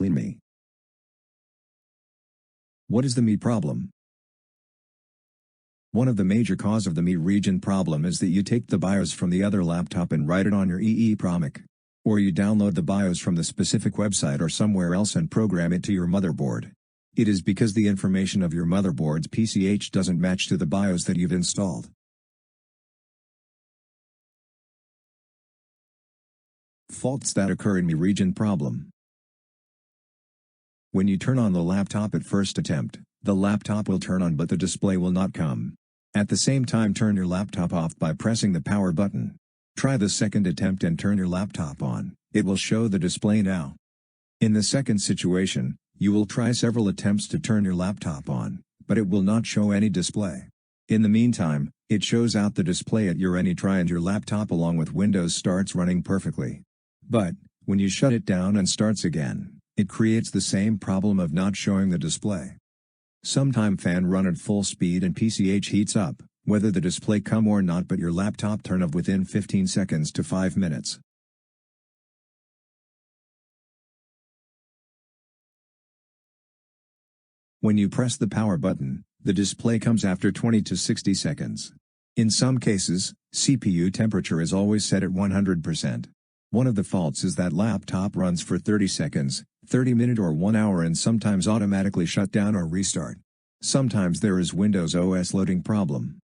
clean me. What is the me problem? One of the major cause of the me region problem is that you take the BIOS from the other laptop and write it on your EEPROM. Or you download the BIOS from the specific website or somewhere else and program it to your motherboard. It is because the information of your motherboard's PCH doesn't match to the BIOS that you've installed. Faults that occur in me region problem. When you turn on the laptop at first attempt, the laptop will turn on but the display will not come. At the same time, turn your laptop off by pressing the power button. Try the second attempt and turn your laptop on, it will show the display now. In the second situation, you will try several attempts to turn your laptop on, but it will not show any display. In the meantime, it shows out the display at your end. You try and your laptop along with Windows starts running perfectly. But, when you shut it down and starts again, it creates the same problem of not showing the display. Sometime fan run at full speed and PCH heats up, whether the display come or not, but your laptop turn off within 15 seconds to 5 minutes. When you press the power button, the display comes after 20 to 60 seconds. In some cases, CPU temperature is always set at 100%. One of the faults is that laptop runs for 30 seconds, 30 minutes or 1 hour and sometimes automatically shut down or restart. Sometimes there is Windows OS loading problem.